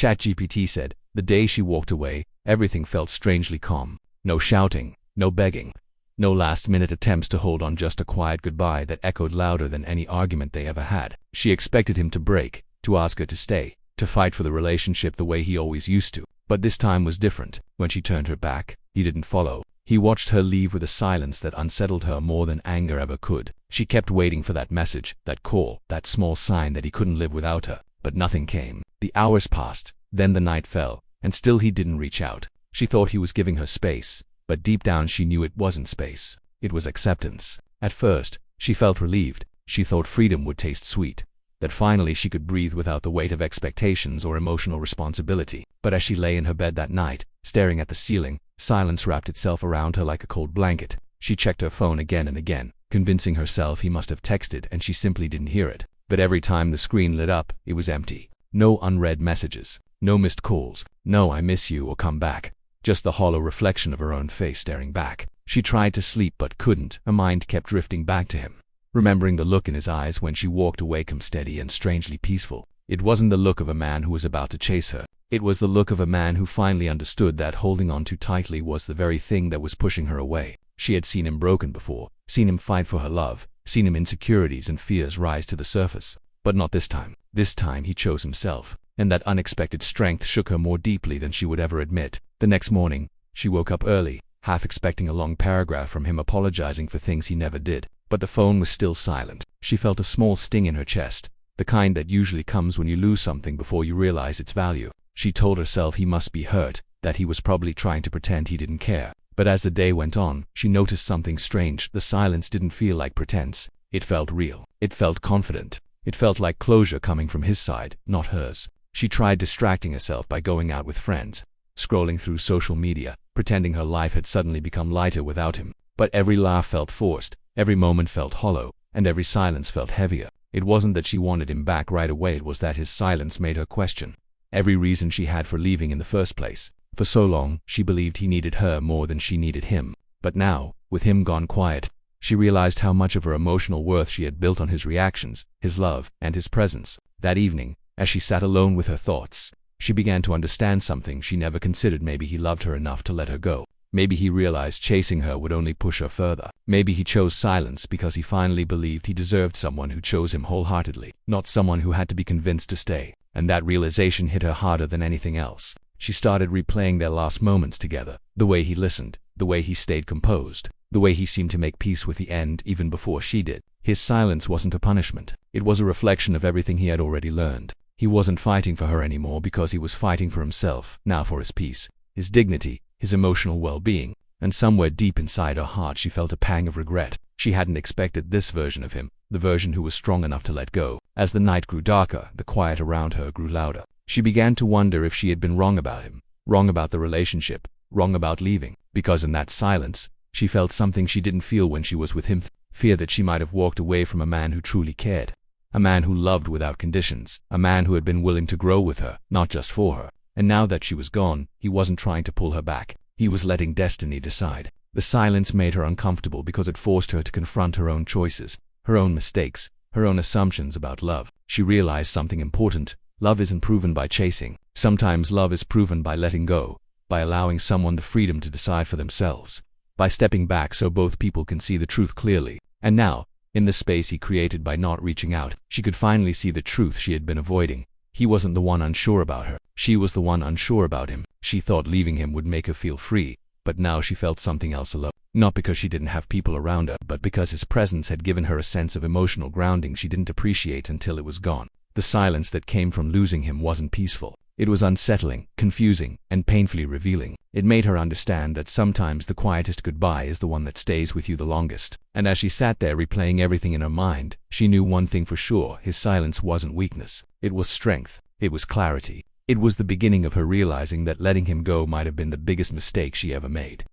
ChatGPT said. The day she walked away, everything felt strangely calm. No shouting, no begging, no last-minute attempts to hold on, just a quiet goodbye that echoed louder than any argument they ever had. She expected him to break, to ask her to stay, to fight for the relationship the way he always used to. But this time was different. When she turned her back, he didn't follow. He watched her leave with a silence that unsettled her more than anger ever could. She kept waiting for that message, that call, that small sign that he couldn't live without her. But nothing came. The hours passed, then the night fell, and still he didn't reach out. She thought he was giving her space, but deep down she knew it wasn't space. It was acceptance. At first, she felt relieved. She thought freedom would taste sweet, that finally she could breathe without the weight of expectations or emotional responsibility. But as she lay in her bed that night, staring at the ceiling, silence wrapped itself around her like a cold blanket. She checked her phone again and again, convincing herself he must have texted and she simply didn't hear it. But every time the screen lit up, it was empty. No unread messages, no missed calls, no "I miss you" or "come back." Just the hollow reflection of her own face staring back. She tried to sleep but couldn't. Her mind kept drifting back to him, remembering the look in his eyes when she walked away, calm, steady, and strangely peaceful. It wasn't the look of a man who was about to chase her. It was the look of a man who finally understood that holding on too tightly was the very thing that was pushing her away. She had seen him broken before, seen him fight for her love, seen him insecurities and fears rise to the surface. But not this time. This time he chose himself, and that unexpected strength shook her more deeply than she would ever admit. The next morning, she woke up early, half expecting a long paragraph from him apologizing for things he never did. But the phone was still silent. She felt a small sting in her chest, the kind that usually comes when you lose something before you realize its value. She told herself he must be hurt, that he was probably trying to pretend he didn't care. But as the day went on, she noticed something strange. The silence didn't feel like pretense. It felt real. It felt confident. It felt like closure coming from his side, not hers. She tried distracting herself by going out with friends, scrolling through social media, pretending her life had suddenly become lighter without him. But every laugh felt forced, every moment felt hollow, and every silence felt heavier. It wasn't that she wanted him back right away, it was that his silence made her question every reason she had for leaving in the first place. For so long, she believed he needed her more than she needed him. But now, with him gone quiet, she realized how much of her emotional worth she had built on his reactions, his love, and his presence. That evening, as she sat alone with her thoughts, she began to understand something she never considered. Maybe he loved her enough to let her go. Maybe he realized chasing her would only push her further. Maybe he chose silence because he finally believed he deserved someone who chose him wholeheartedly, not someone who had to be convinced to stay. And that realization hit her harder than anything else. She started replaying their last moments together, the way he listened, the way he stayed composed, the way he seemed to make peace with the end even before she did. His silence wasn't a punishment. It was a reflection of everything he had already learned. He wasn't fighting for her anymore because he was fighting for himself, now for his peace, his dignity, his emotional well-being. And somewhere deep inside her heart she felt a pang of regret. She hadn't expected this version of him, the version who was strong enough to let go. As the night grew darker, the quiet around her grew louder. She began to wonder if she had been wrong about him, wrong about the relationship, wrong about leaving. Because in that silence, she felt something she didn't feel when she was with him, fear that she might have walked away from a man who truly cared, a man who loved without conditions, a man who had been willing to grow with her, not just for her. And now that she was gone, he wasn't trying to pull her back. He was letting destiny decide. The silence made her uncomfortable because it forced her to confront her own choices, her own mistakes, her own assumptions about love. She realized something important. Love isn't proven by chasing. Sometimes love is proven by letting go, by allowing someone the freedom to decide for themselves, by stepping back so both people can see the truth clearly. And now, in the space he created by not reaching out, she could finally see the truth she had been avoiding. He wasn't the one unsure about her. She was the one unsure about him. She thought leaving him would make her feel free, but now she felt something else alone. Not because she didn't have people around her, but because his presence had given her a sense of emotional grounding she didn't appreciate until it was gone. The silence that came from losing him wasn't peaceful. It was unsettling, confusing, and painfully revealing. It made her understand that sometimes the quietest goodbye is the one that stays with you the longest. And as she sat there replaying everything in her mind, she knew one thing for sure: his silence wasn't weakness. It was strength. It was clarity. It was the beginning of her realizing that letting him go might have been the biggest mistake she ever made.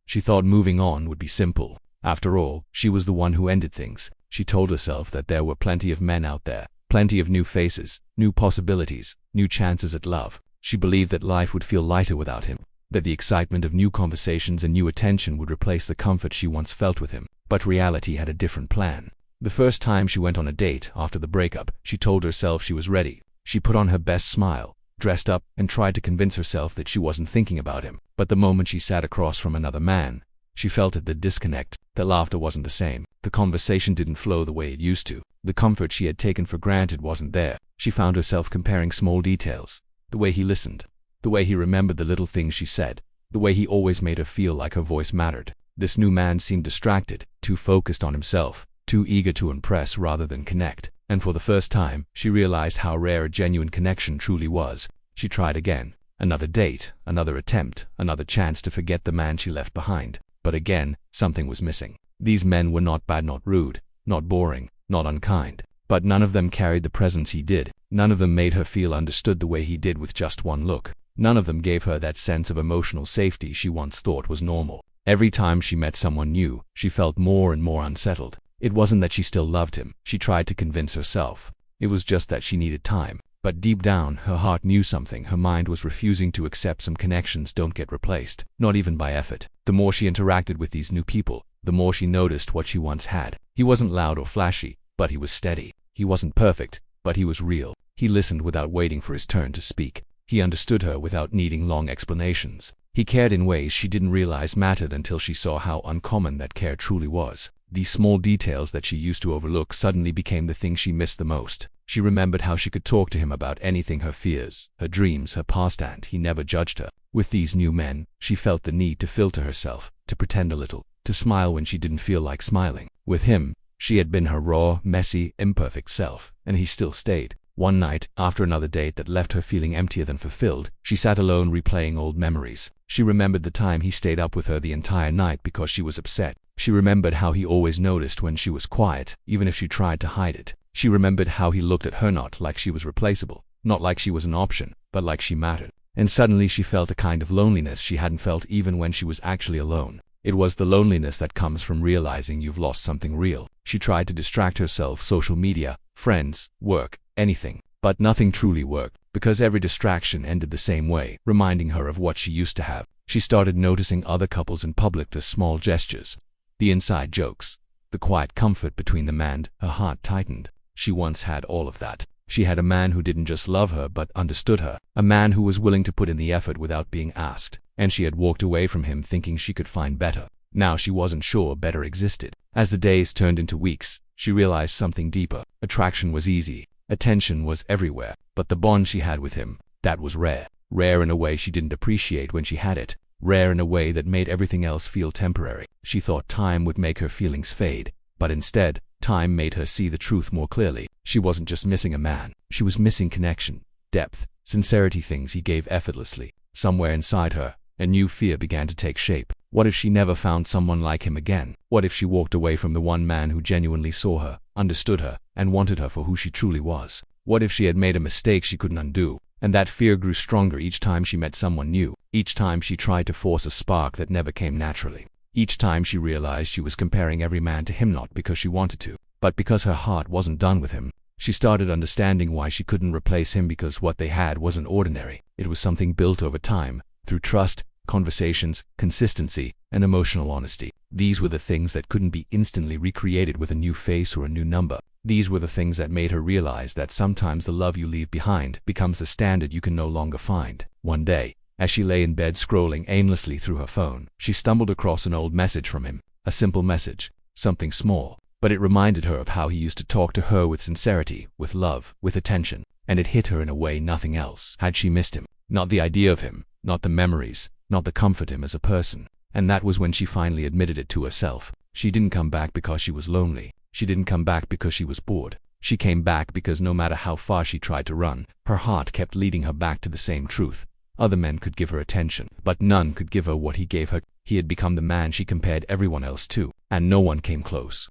She thought moving on would be simple. After all, she was the one who ended things. She told herself that there were plenty of men out there, plenty of new faces, new possibilities, new chances at love. She believed that life would feel lighter without him, that the excitement of new conversations and new attention would replace the comfort she once felt with him. But reality had a different plan. The first time she went on a date after the breakup, she told herself she was ready. She put on her best smile, dressed up, and tried to convince herself that she wasn't thinking about him. But the moment she sat across from another man, she felt it, the disconnect. The laughter wasn't the same. The conversation didn't flow the way it used to. The comfort she had taken for granted wasn't there. She found herself comparing small details. The way he listened. The way he remembered the little things she said. The way he always made her feel like her voice mattered. This new man seemed distracted, too focused on himself, too eager to impress rather than connect. And for the first time, she realized how rare a genuine connection truly was. She tried again. Another date, another attempt, another chance to forget the man she left behind. But again, something was missing. These men were not bad, not rude, not boring, not unkind. But none of them carried the presence he did. None of them made her feel understood the way he did with just one look. None of them gave her that sense of emotional safety she once thought was normal. Every time she met someone new, she felt more and more unsettled. It wasn't that she still loved him, she tried to convince herself. It was just that she needed time. But deep down, her heart knew something. Her mind was refusing to accept some connections don't get replaced, not even by effort. The more she interacted with these new people, the more she noticed what she once had. He wasn't loud or flashy, but he was steady. He wasn't perfect, but he was real. He listened without waiting for his turn to speak. He understood her without needing long explanations. He cared in ways she didn't realize mattered until she saw how uncommon that care truly was. These small details that she used to overlook suddenly became the thing she missed the most. She remembered how she could talk to him about anything, her fears, her dreams, her past, and he never judged her. With these new men, she felt the need to filter herself, to pretend a little, to smile when she didn't feel like smiling. With him, she had been her raw, messy, imperfect self, and he still stayed. One night, after another date that left her feeling emptier than fulfilled, she sat alone replaying old memories. She remembered the time he stayed up with her the entire night because she was upset. She remembered how he always noticed when she was quiet, even if she tried to hide it. She remembered how he looked at her not like she was replaceable, not like she was an option, but like she mattered. And suddenly she felt a kind of loneliness she hadn't felt even when she was actually alone. It was the loneliness that comes from realizing you've lost something real. She tried to distract herself, social media, friends, work, anything. But nothing truly worked, because every distraction ended the same way, reminding her of what she used to have. She started noticing other couples in public, the small gestures, the inside jokes, the quiet comfort between them, and her heart tightened. She once had all of that. She had a man who didn't just love her but understood her, a man who was willing to put in the effort without being asked, and she had walked away from him thinking she could find better. Now she wasn't sure better existed. As the days turned into weeks, she realized something deeper. Attraction was easy, attention was everywhere, but the bond she had with him, that was rare. Rare in a way she didn't appreciate when she had it, rare in a way that made everything else feel temporary. She thought time would make her feelings fade, but instead, time made her see the truth more clearly. She wasn't just missing a man, she was missing connection, depth, sincerity, things he gave effortlessly. Somewhere inside her, a new fear began to take shape. What if she never found someone like him again? What if she walked away from the one man who genuinely saw her, understood her, and wanted her for who she truly was? What if she had made a mistake she couldn't undo? And that fear grew stronger each time she met someone new, each time she tried to force a spark that never came naturally. Each time she realized she was comparing every man to him, not because she wanted to, but because her heart wasn't done with him. She started understanding why she couldn't replace him, because what they had wasn't ordinary. It was something built over time, through trust, conversations, consistency, and emotional honesty. These were the things that couldn't be instantly recreated with a new face or a new number. These were the things that made her realize that sometimes the love you leave behind becomes the standard you can no longer find. One day, as she lay in bed scrolling aimlessly through her phone, she stumbled across an old message from him. A simple message, something small, but it reminded her of how he used to talk to her with sincerity, with love, with attention, and it hit her in a way nothing else had. She missed him, not the idea of him, not the memories, not the comfort of him as a person. And that was when she finally admitted it to herself. She didn't come back because she was lonely. She didn't come back because she was bored. She came back because no matter how far she tried to run, her heart kept leading her back to the same truth. Other men could give her attention, but none could give her what he gave her. He had become the man she compared everyone else to, and no one came close.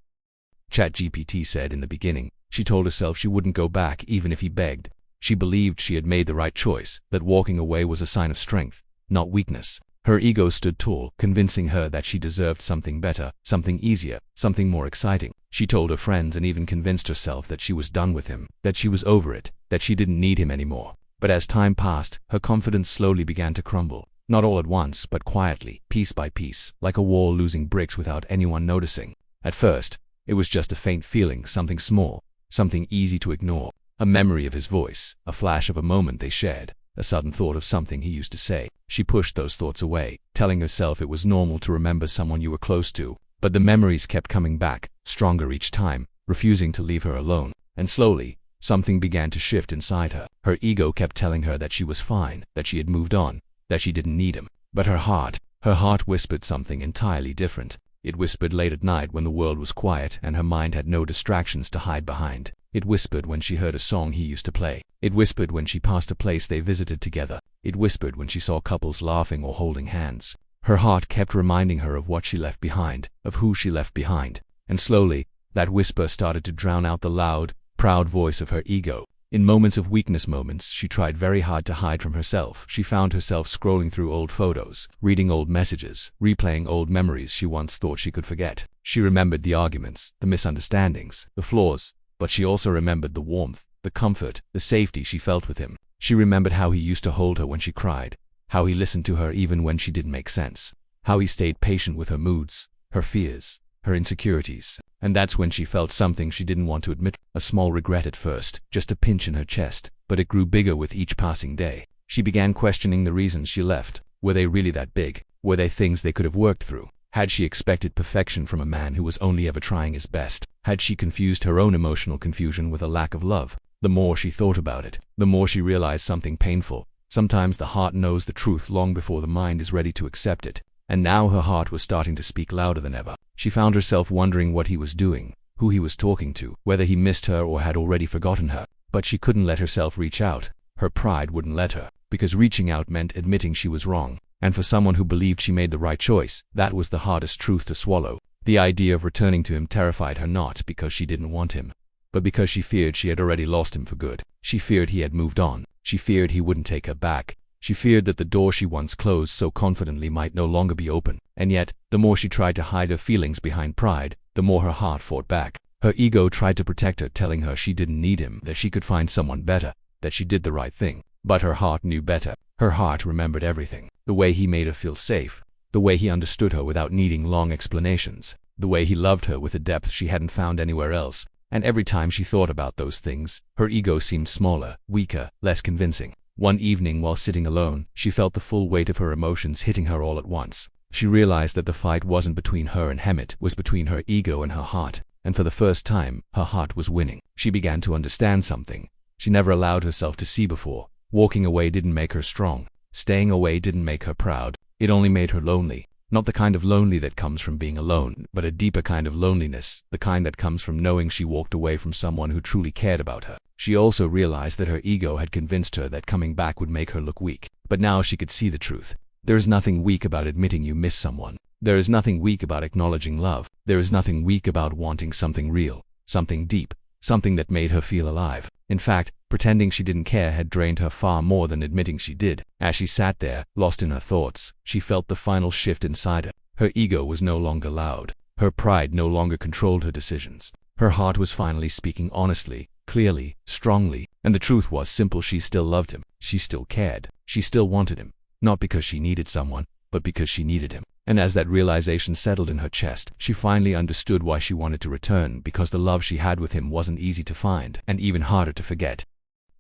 ChatGPT said in the beginning, she told herself she wouldn't go back even if he begged. She believed she had made the right choice, that walking away was a sign of strength, not weakness. Her ego stood tall, convincing her that she deserved something better, something easier, something more exciting. She told her friends and even convinced herself that she was done with him, that she was over it, that she didn't need him anymore. But as time passed, her confidence slowly began to crumble. Not all at once, but quietly, piece by piece, like a wall losing bricks without anyone noticing. At first, it was just a faint feeling, something small, something easy to ignore. A memory of his voice, a flash of a moment they shared. a sudden thought of something he used to say. She pushed those thoughts away, telling herself it was normal to remember someone you were close to. But the memories kept coming back, stronger each time, refusing to leave her alone. And slowly, something began to shift inside her. Her ego kept telling her that she was fine, that she had moved on, that she didn't need him. But her heart whispered something entirely different. It whispered late at night when the world was quiet and her mind had no distractions to hide behind. It whispered when she heard a song he used to play. It whispered when she passed a place they visited together. It whispered when she saw couples laughing or holding hands. Her heart kept reminding her of what she left behind, of who she left behind. And slowly, that whisper started to drown out the loud, proud voice of her ego. In moments of weakness, moments she tried very hard to hide from herself, she found herself scrolling through old photos, reading old messages, replaying old memories she once thought she could forget. She remembered the arguments, the misunderstandings, the flaws, but she also remembered the warmth, the comfort, the safety she felt with him. She remembered how he used to hold her when she cried, how he listened to her even when she didn't make sense, how he stayed patient with her moods, her fears, her insecurities. And that's when she felt something she didn't want to admit, a small regret at first, just a pinch in her chest, but it grew bigger with each passing day. She began questioning the reasons she left. Were they really that big? Were they things they could have worked through? Had she expected perfection from a man who was only ever trying his best? Had she confused her own emotional confusion with a lack of love? The more she thought about it, the more she realized something painful. Sometimes the heart knows the truth long before the mind is ready to accept it. And now her heart was starting to speak louder than ever. She found herself wondering what he was doing, who he was talking to, whether he missed her or had already forgotten her. But she couldn't let herself reach out. Her pride wouldn't let her, because reaching out meant admitting she was wrong. And for someone who believed she made the right choice, that was the hardest truth to swallow. The idea of returning to him terrified her, not because she didn't want him, but because she feared she had already lost him for good. She feared he had moved on. She feared he wouldn't take her back. She feared that the door she once closed so confidently might no longer be open. And yet, the more she tried to hide her feelings behind pride, the more her heart fought back. Her ego tried to protect her, telling her she didn't need him, that she could find someone better, that she did the right thing. But her heart knew better. Her heart remembered everything. The way he made her feel safe. The way he understood her without needing long explanations. The way he loved her with a depth she hadn't found anywhere else. And every time she thought about those things, her ego seemed smaller, weaker, less convincing. One evening, while sitting alone, she felt the full weight of her emotions hitting her all at once. She realized that the fight wasn't between her and Hemet, was between her ego and her heart. And for the first time, her heart was winning. She began to understand something she never allowed herself to see before. Walking away didn't make her strong. Staying away didn't make her proud. It only made her lonely. Not the kind of lonely that comes from being alone, but a deeper kind of loneliness, the kind that comes from knowing she walked away from someone who truly cared about her. She also realized that her ego had convinced her that coming back would make her look weak. But now she could see the truth. There is nothing weak about admitting you miss someone. There is nothing weak about acknowledging love. There is nothing weak about wanting something real, something deep, something that made her feel alive. In fact, pretending she didn't care had drained her far more than admitting she did. As she sat there, lost in her thoughts, she felt the final shift inside her. Her ego was no longer loud. Her pride no longer controlled her decisions. Her heart was finally speaking honestly, clearly, strongly. And the truth was simple: she still loved him. She still cared. She still wanted him. Not because she needed someone, but because she needed him. And as that realization settled in her chest, she finally understood why she wanted to return, because the love she had with him wasn't easy to find, and even harder to forget.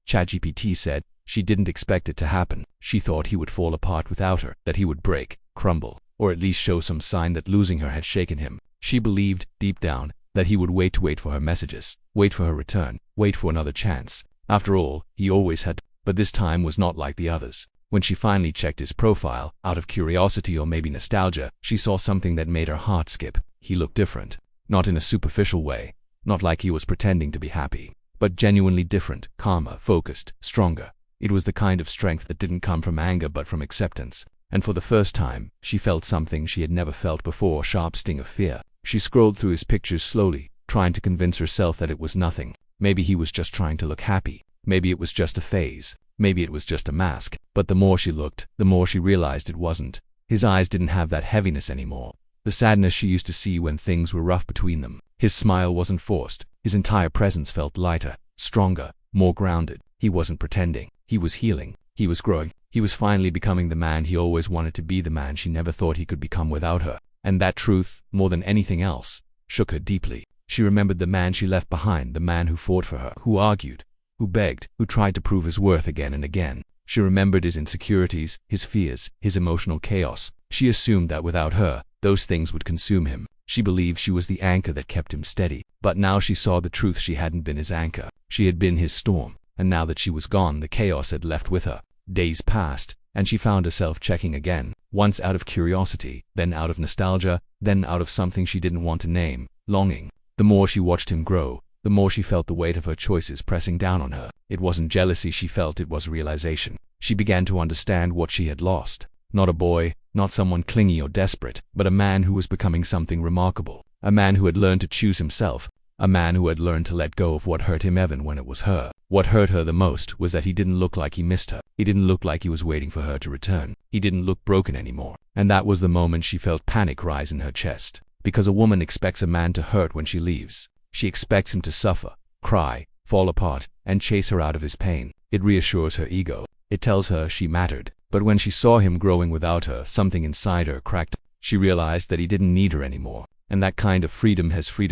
ChatGPT said she didn't expect it to happen. She thought he would fall apart without her, that he would break, crumble, or at least show some sign that losing her had shaken him. She believed, deep down, that he would wait for her messages, wait for her return, wait for another chance. After all, he always had. But this time was not like the others. When she finally checked his profile, out of curiosity or maybe nostalgia, she saw something that made her heart skip. He looked different. Not in a superficial way. Not like he was pretending to be happy. But genuinely different, calmer, focused, stronger. It was the kind of strength that didn't come from anger but from acceptance. And for the first time, she felt something she had never felt before, a sharp sting of fear. She scrolled through his pictures slowly, trying to convince herself that it was nothing. Maybe he was just trying to look happy. Maybe it was just a phase. Maybe it was just a mask. But the more she looked, the more she realized it wasn't. His eyes didn't have that heaviness anymore. The sadness she used to see when things were rough between them. His smile wasn't forced. His entire presence felt lighter, stronger, more grounded. He wasn't pretending. He was healing. He was growing. He was finally becoming the man he always wanted to be, the man she never thought he could become without her. And that truth, more than anything else, shook her deeply. She remembered the man she left behind, the man who fought for her, who argued, who begged, who tried to prove his worth again and again. She remembered his insecurities, his fears, his emotional chaos. She assumed that without her, those things would consume him. She believed she was the anchor that kept him steady. But now she saw the truth: she hadn't been his anchor. She had been his storm. And now that she was gone, the chaos had left with her. Days passed, and she found herself checking again, once out of curiosity, then out of nostalgia, then out of something she didn't want to name: longing. The more she watched him grow, the more she felt the weight of her choices pressing down on her. It wasn't jealousy she felt, it was realization. She began to understand what she had lost. Not a boy, not someone clingy or desperate, but a man who was becoming something remarkable. A man who had learned to choose himself. A man who had learned to let go of what hurt him even when it was her. What hurt her the most was that he didn't look like he missed her. He didn't look like he was waiting for her to return. He didn't look broken anymore. And that was the moment she felt panic rise in her chest. Because a woman expects a man to hurt when she leaves. She expects him to suffer, cry, fall apart, and chase her out of his pain. It reassures her ego. It tells her she mattered. But when she saw him growing without her, something inside her cracked. She realized that he didn't need her anymore. And that kind of freedom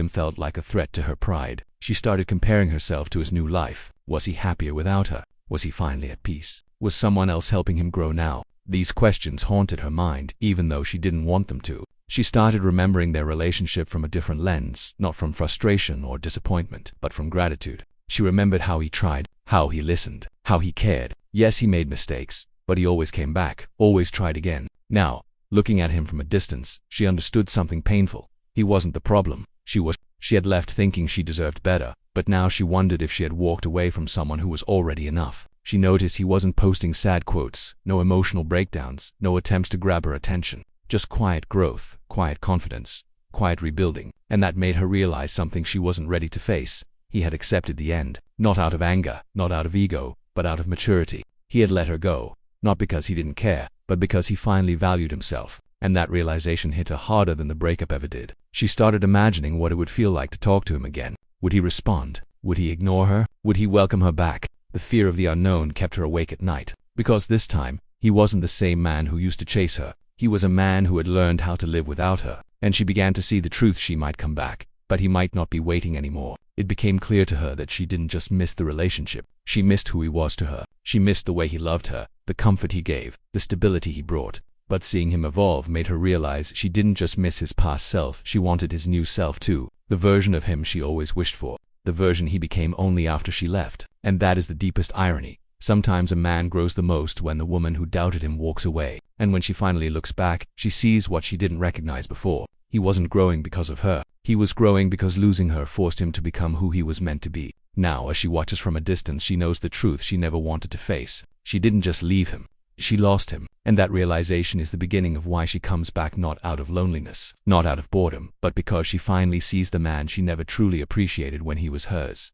felt like a threat to her pride. She started comparing herself to his new life. Was he happier without her? Was he finally at peace? Was someone else helping him grow now? These questions haunted her mind, even though she didn't want them to. She started remembering their relationship from a different lens, not from frustration or disappointment, but from gratitude. She remembered how he tried, how he listened, how he cared. Yes, he made mistakes, but he always came back, always tried again. Now, looking at him from a distance, she understood something painful. He wasn't the problem. She had left thinking she deserved better, but now she wondered if she had walked away from someone who was already enough. She noticed he wasn't posting sad quotes, no emotional breakdowns, no attempts to grab her attention. Just quiet growth, quiet confidence, quiet rebuilding. And that made her realize something she wasn't ready to face. He had accepted the end, not out of anger, not out of ego, but out of maturity. He had let her go, not because he didn't care, but because he finally valued himself. And that realization hit her harder than the breakup ever did. She started imagining what it would feel like to talk to him again. Would he respond? Would he ignore her? Would he welcome her back? The fear of the unknown kept her awake at night. Because this time, he wasn't the same man who used to chase her. He was a man who had learned how to live without her. And she began to see the truth: she might come back, but he might not be waiting anymore. It became clear to her that she didn't just miss the relationship. She missed who he was to her. She missed the way he loved her, the comfort he gave, the stability he brought. But seeing him evolve made her realize she didn't just miss his past self, she wanted his new self too. The version of him she always wished for. The version he became only after she left. And that is the deepest irony. Sometimes a man grows the most when the woman who doubted him walks away. And when she finally looks back, she sees what she didn't recognize before. He wasn't growing because of her. He was growing because losing her forced him to become who he was meant to be. Now, as she watches from a distance, she knows the truth she never wanted to face. She didn't just leave him. She lost him. And that realization is the beginning of why she comes back, not out of loneliness, not out of boredom, but because she finally sees the man she never truly appreciated when he was hers.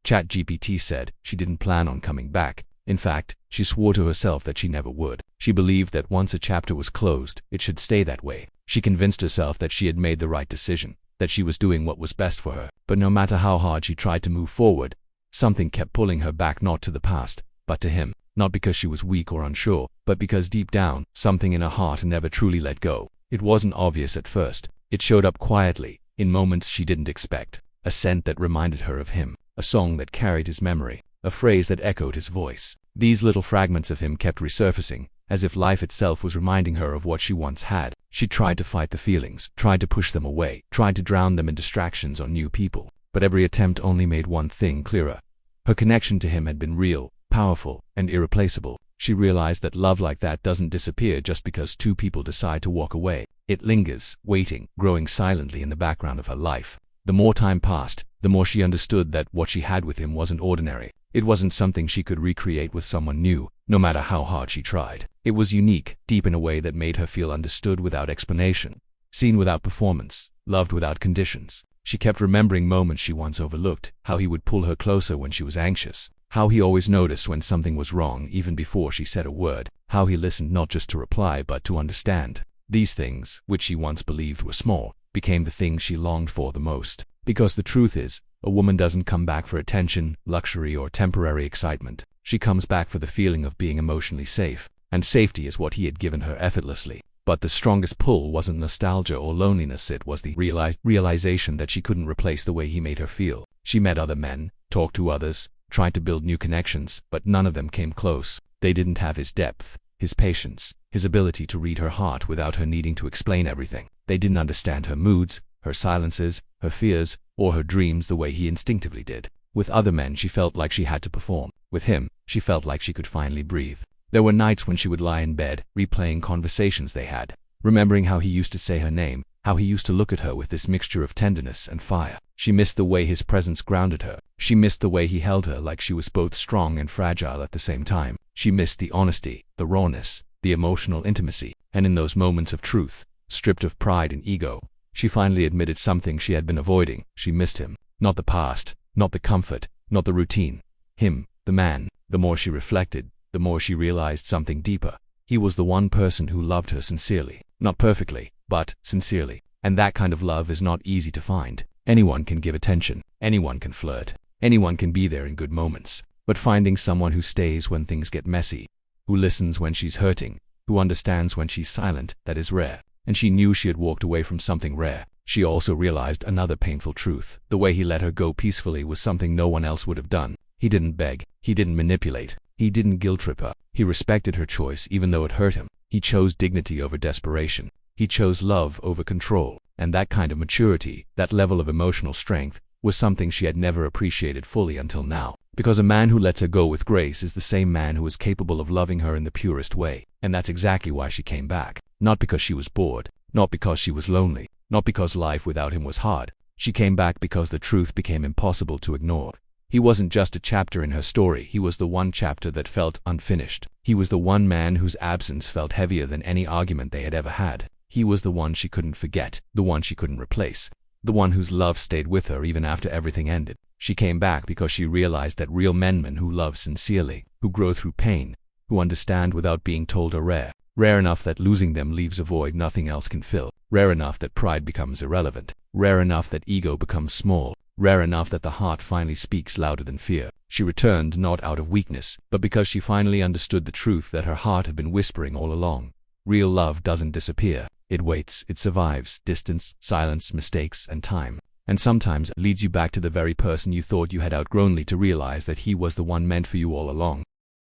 ChatGPT said she didn't plan on coming back. In fact, she swore to herself that she never would. She believed that once a chapter was closed, it should stay that way. She convinced herself that she had made the right decision, that she was doing what was best for her. But no matter how hard she tried to move forward, something kept pulling her back, not to the past, but to him. Not because she was weak or unsure, but because deep down, something in her heart never truly let go. It wasn't obvious at first. It showed up quietly, in moments she didn't expect. A scent that reminded her of him. A song that carried his memory. A phrase that echoed his voice. These little fragments of him kept resurfacing, as if life itself was reminding her of what she once had. She tried to fight the feelings, tried to push them away, tried to drown them in distractions or new people. But every attempt only made one thing clearer. Her connection to him had been real, powerful, and irreplaceable. She realized that love like that doesn't disappear just because two people decide to walk away. It lingers, waiting, growing silently in the background of her life. The more time passed, the more she understood that what she had with him wasn't ordinary. It wasn't something she could recreate with someone new, no matter how hard she tried. It was unique, deep in a way that made her feel understood without explanation, seen without performance, loved without conditions. She kept remembering moments she once overlooked, how he would pull her closer when she was anxious, how he always noticed when something was wrong even before she said a word, how he listened not just to reply but to understand. These things, which she once believed were small, became the things she longed for the most. Because the truth is, a woman doesn't come back for attention, luxury, or temporary excitement. She comes back for the feeling of being emotionally safe, and safety is what he had given her effortlessly. But the strongest pull wasn't nostalgia or loneliness, it was the realization that she couldn't replace the way he made her feel. She met other men, talked to others, tried to build new connections, but none of them came close. They didn't have his depth, his patience, his ability to read her heart without her needing to explain everything. They didn't understand her moods, her silences, her fears, or her dreams the way he instinctively did. With other men she felt like she had to perform. With him, she felt like she could finally breathe. There were nights when she would lie in bed, replaying conversations they had, remembering how he used to say her name, how he used to look at her with this mixture of tenderness and fire. She missed the way his presence grounded her. She missed the way he held her like she was both strong and fragile at the same time. She missed the honesty, the rawness, the emotional intimacy. And in those moments of truth, stripped of pride and ego, she finally admitted something she had been avoiding. She missed him. Not the past, not the comfort, not the routine. Him, the man. The more she reflected, the more she realized something deeper. He was the one person who loved her sincerely. Not perfectly, but sincerely. And that kind of love is not easy to find. Anyone can give attention. Anyone can flirt. Anyone can be there in good moments. But finding someone who stays when things get messy, who listens when she's hurting, who understands when she's silent, that is rare. And she knew she had walked away from something rare. She also realized another painful truth. The way he let her go peacefully was something no one else would have done. He didn't beg. He didn't manipulate. He didn't guilt-trip her. He respected her choice even though it hurt him. He chose dignity over desperation. He chose love over control. And that kind of maturity, that level of emotional strength, was something she had never appreciated fully until now. Because a man who lets her go with grace is the same man who is capable of loving her in the purest way. And that's exactly why she came back. Not because she was bored. Not because she was lonely. Not because life without him was hard. She came back because the truth became impossible to ignore. He wasn't just a chapter in her story. He was the one chapter that felt unfinished. He was the one man whose absence felt heavier than any argument they had ever had. He was the one she couldn't forget, the one she couldn't replace, the one whose love stayed with her even after everything ended. She came back because she realized that real men who love sincerely, who grow through pain, who understand without being told are rare. Rare enough that losing them leaves a void nothing else can fill. Rare enough that pride becomes irrelevant. Rare enough that ego becomes small. Rare enough that the heart finally speaks louder than fear. She returned not out of weakness, but because she finally understood the truth that her heart had been whispering all along. Real love doesn't disappear. It waits, it survives distance, silence, mistakes, and time. And sometimes it leads you back to the very person you thought you had outgrown to realize that he was the one meant for you all along.